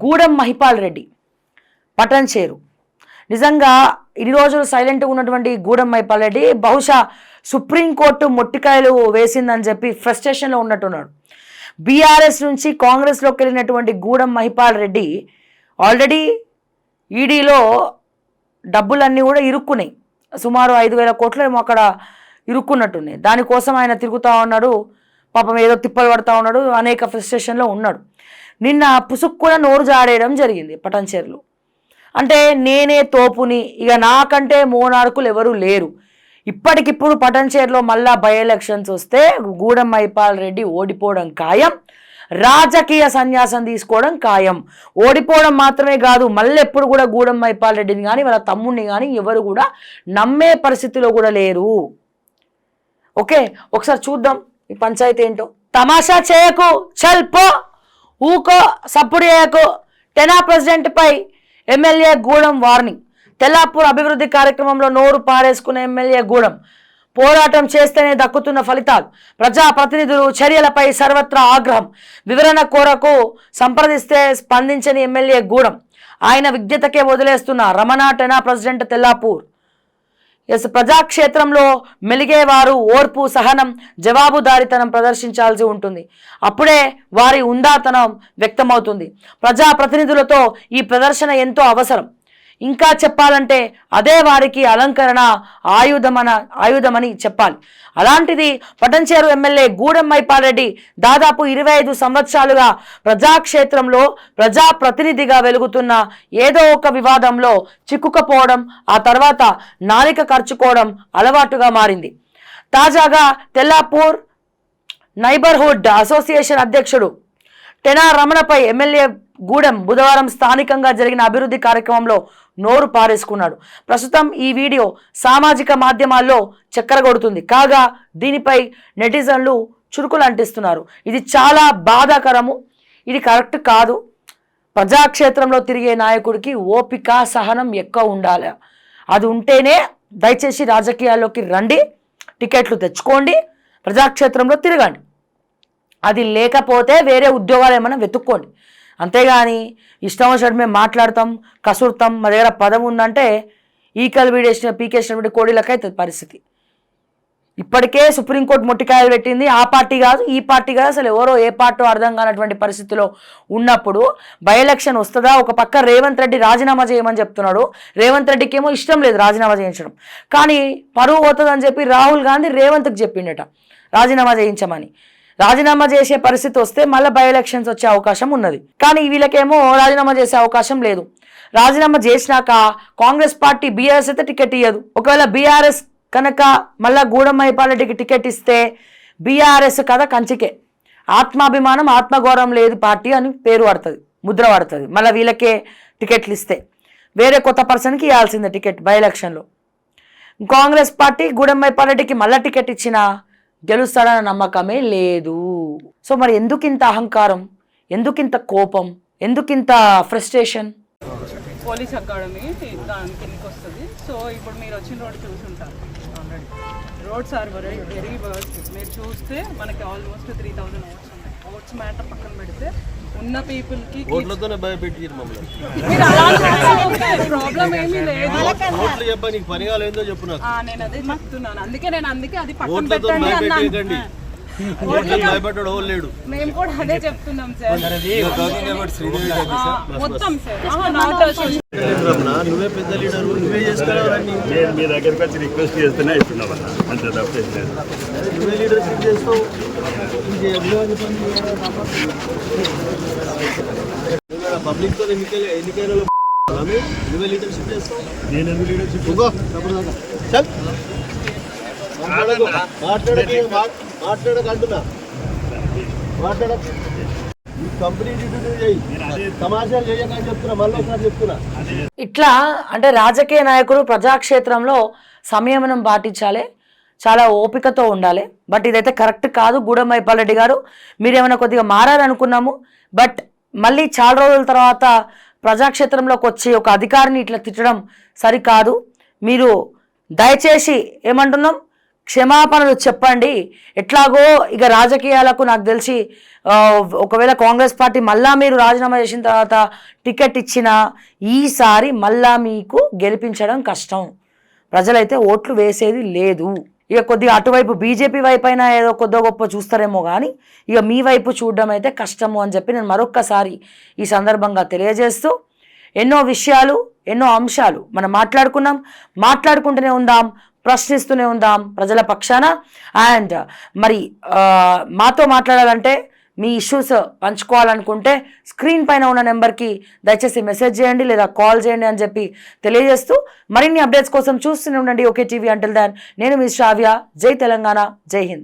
గూడెం మహిపాల్ రెడ్డి పటంచేరు. నిజంగా ఇన్ని రోజులు సైలెంట్గా ఉన్నటువంటి గూడెం మహిపాల్ రెడ్డి బహుశా సుప్రీంకోర్టు మొట్టికాయలు వేసిందని చెప్పి ఫ్రస్ట్రేషన్లో ఉన్నట్టున్నాడు. బీఆర్ఎస్ నుంచి కాంగ్రెస్లోకి వెళ్ళినటువంటి గూడెం మహిపాల్ రెడ్డి ఆల్రెడీ ఈడీలో డబ్బులన్నీ కూడా ఇరుక్కున్నాయి. సుమారు 5,000 కోట్లు ఏమో అక్కడ ఇరుక్కున్నట్టున్నాయి. దానికోసం ఆయన తిరుగుతూ ఉన్నాడు, పాపం ఏదో తిప్పలు పడుతూ ఉన్నాడు, అనేక ఫ్రస్ట్రేషన్లో ఉన్నాడు. నిన్న పుసుక్కున నోరు జాడేయడం జరిగింది పటంచేరులో. అంటే నేనే తోపుని, ఇక నాకంటే మోనార్కులు ఎవరు లేరు, ఇప్పటికిప్పుడు పటంచేరులో మళ్ళా బై ఎలక్షన్స్ వస్తే గూడెం మహిపాల్ రెడ్డి ఓడిపోవడం ఖాయం, రాజకీయ సన్యాసం తీసుకోవడం ఖాయం. ఓడిపోవడం మాత్రమే కాదు, మళ్ళీ ఎప్పుడు కూడా గూడెం మహిపాల్ రెడ్డిని కానీ వాళ్ళ తమ్ముడిని కానీ ఎవరు కూడా నమ్మే పరిస్థితిలో కూడా లేరు. ఓకే, ఒకసారి చూద్దాం ఈ పంచాయతీ ఏంటో. తమాషా చేయకు, చల్ పో, ఊకో, సప్పుడు చేయకు. టెనా ప్రెసిడెంట్ పై ఎమ్మెల్యే గూడెం వార్నింగ్. తెల్లాపూర్ అభివృద్ధి కార్యక్రమంలో నోరు పారేసుకున్న ఎమ్మెల్యే గూడెం. పోరాటం చేస్తేనే దక్కుతున్న ఫలితాలు. ప్రజాప్రతినిధులు చర్యలపై సర్వత్రా ఆగ్రహం. వివరణ కోరకు సంప్రదిస్తే స్పందించని ఎమ్మెల్యే గూడెం. ఆయన విజ్ఞతకే వదిలేస్తున్న రమణ టెనా ప్రెసిడెంట్ తెల్లాపూర్. ప్రజాక్షేత్రంలో మెలిగేవారు ఓర్పు, సహనం, జవాబుదారీతనం ప్రదర్శించాల్సి ఉంటుంది. అప్పుడే వారి ఉందాతనం వ్యక్తమవుతుంది. ప్రజాప్రతినిధులతో ఈ ప్రదర్శన ఎంతో అవసరం. ఇంకా చెప్పాలంటే అదే వారికి అలంకరణ ఆయుధమని చెప్పాలి. అలాంటిది పటంచేరు ఎమ్మెల్యే గూడెం మహిపాల్ రెడ్డి దాదాపు 25 సంవత్సరాలుగా ప్రజాక్షేత్రంలో ప్రజాప్రతినిధిగా వెలుగుతున్న ఏదో ఒక వివాదంలో చిక్కుకపోవడం, ఆ తర్వాత నాలిక ఖర్చుకోవడం అలవాటుగా మారింది. తాజాగా తెల్లాపూర్ నైబర్హుడ్ అసోసియేషన్ అధ్యక్షుడు టెనా రమణపై ఎమ్మెల్యే గూడెం బుధవారం స్థానికంగా జరిగిన అభివృద్ధి కార్యక్రమంలో నోరు పారేసుకున్నాడు. ప్రస్తుతం ఈ వీడియో సామాజిక మాధ్యమాల్లో చక్కర కొడుతుంది. కాగా దీనిపై నెటిజన్లు చురుకులు అంటిస్తున్నారు. ఇది చాలా బాధాకరము, ఇది కరెక్ట్ కాదు. ప్రజాక్షేత్రంలో తిరిగే నాయకుడికి ఓపిక, సహనం ఎక్కువ ఉండాలి. అది ఉంటేనే దయచేసి రాజకీయాల్లోకి రండి, టికెట్లు తెచ్చుకోండి, ప్రజాక్షేత్రంలో తిరగండి. అది లేకపోతే వేరే ఉద్యోగాలు ఏమైనా వెతుక్కోండి. అంతేగాని ఇష్టం వచ్చినట్టు మేము మాట్లాడతాం, కసురుతాం, మా దగ్గర పదం ఉందంటే ఈకలు వీడేసిన పీకేసినటువంటి కోడీలకైతే పరిస్థితి. ఇప్పటికే సుప్రీంకోర్టు మొట్టికాయలు పెట్టింది. ఆ పార్టీ కాదు, ఈ పార్టీ కాదు, అసలు ఎవరో ఏ పార్టీ అర్థం కానటువంటి పరిస్థితిలో ఉన్నప్పుడు బై ఎలక్షన్ వస్తుందా? ఒక పక్క రేవంత్ రెడ్డి రాజీనామా చేయమని చెప్తున్నాడు. రేవంత్ రెడ్డికి ఏమో ఇష్టం లేదు రాజీనామా చేయించడం, కానీ పరువు పోతుందని చెప్పి రాహుల్ గాంధీ రేవంత్కి చెప్పిండట రాజీనామా చేయించమని. రాజీనామా చేసే పరిస్థితి వస్తే మళ్ళీ బై ఎలక్షన్స్ వచ్చే అవకాశం ఉన్నది. కానీ వీళ్ళకేమో రాజీనామా చేసే అవకాశం లేదు. రాజీనామా చేసినాక కాంగ్రెస్ పార్టీ బీఆర్ఎస్ అయితే టికెట్ ఇయ్యదు. ఒకవేళ బీఆర్ఎస్ కనుక మళ్ళీ గూడెం మహిపాల్ రెడ్డికి టికెట్ ఇస్తే బీఆర్ఎస్ కదా కంచికే. ఆత్మాభిమానం, ఆత్మగౌరవం లేదు పార్టీ అని పేరు పడుతుంది, ముద్ర పడుతుంది. మళ్ళీ వీళ్ళకే టికెట్లు ఇస్తే వేరే కొత్త పర్సన్కి ఇవ్వాల్సిందే టికెట్ బై ఎలక్షన్లో. కాంగ్రెస్ పార్టీ గూడెం మహిపాల్ రెడ్డికి మళ్ళీ టికెట్ ఇచ్చినా గెలుస్తాడన్న నమ్మకమే లేదు. సో మరి ఎందుకింత అహంకారం, ఎందుకింత కోపం, ఎందుకింత ఫ్రస్ట్రేషన్? పోలీస్ అకాడమీ దాని కిందకి వస్తుంది. సో ఇప్పుడు మీరు వచ్చిన రోడ్ చూసుంటారు. Already roads are very worst. మీరు చూస్తే మనకి ఆల్మోస్ట్ 3,000 ఓట్స్ ఉన్నాయి. ఓట్స్ మ్యాటర్ పక్కన పెడితే ఉన్న పీపుల్కి ప్రాబ్లం ఏమీ లేదు. నేను అదే చెప్తున్నాను. అందుకే అది పక్కన పెట్టండి అన్నాను. మేము కూడా అదే చెప్తున్నాం సార్. మొత్తం సార్ నువ్వే పెద్ద లీడర్, నువ్వే చేసుకోవాలని మీ దగ్గరికి వచ్చి రిక్వెస్ట్ చేస్తూనే ఇస్తున్నామన్నా, అంతే తప్పేం లేదు. నువ్వే లీడర్షిప్ చేస్తావు. పబ్లిక్ తో ఎన్నికలలో నువ్వే లీడర్షిప్ చేస్తావు. నేను ఎందుకు లీడర్షిప్ మాట్లాడకంటున్నా మాట్లాడ ఇట్లా అంటే రాజకీయ నాయకులు ప్రజాక్షేత్రంలో సంయమనం పాటించాలి, చాలా ఓపికతో ఉండాలి. బట్ ఇదైతే కరెక్ట్ కాదు. గూడెం మహిపాల్ రెడ్డి గారు, మీరేమైనా కొద్దిగా మారాలనుకున్నాము, బట్ మళ్ళీ చాలా రోజుల తర్వాత ప్రజాక్షేత్రంలోకి వచ్చి ఒక అధికారిని ఇట్లా తిట్టడం సరికాదు. మీరు దయచేసి ఏమంటున్నాం, క్షమాపణలు చెప్పండి. ఎట్లాగో ఇక రాజకీయాలకు నాకు తెలిసి ఒకవేళ కాంగ్రెస్ పార్టీ మళ్ళా మీరు రాజీనామా చేసిన తర్వాత టికెట్ ఇచ్చినా ఈసారి మళ్ళా మీకు గెలిపించడం కష్టం. ప్రజలైతే ఓట్లు వేసేది లేదు. ఇక కొద్దిగా అటువైపు బీజేపీ వైపు అయినా ఏదో కొద్దిగా గొప్ప చూస్తారేమో కానీ ఇక మీ వైపు చూడడం అయితే కష్టము అని చెప్పి నేను మరొక్కసారి ఈ సందర్భంగా తెలియజేస్తూ, ఎన్నో విషయాలు ఎన్నో అంశాలు మనం మాట్లాడుకుంటూనే ఉందాం, ప్రశ్నిస్తూనే ఉందాం ప్రజల పక్షాన. అండ్ మరి మాతో మాట్లాడాలంటే మీ ఇష్యూస్ పంచుకోవాలనుకుంటే స్క్రీన్ పైన ఉన్న నెంబర్కి దయచేసి మెసేజ్ చేయండి లేదా కాల్ చేయండి అని చెప్పి తెలియజేస్తూ, మరిన్ని అప్డేట్స్ కోసం చూస్తూనే ఉండండి ఓకే టీవీ. అంటిల్ దాన్ నేను మీ శ్రావ్య. జై తెలంగాణ, జై హింద్.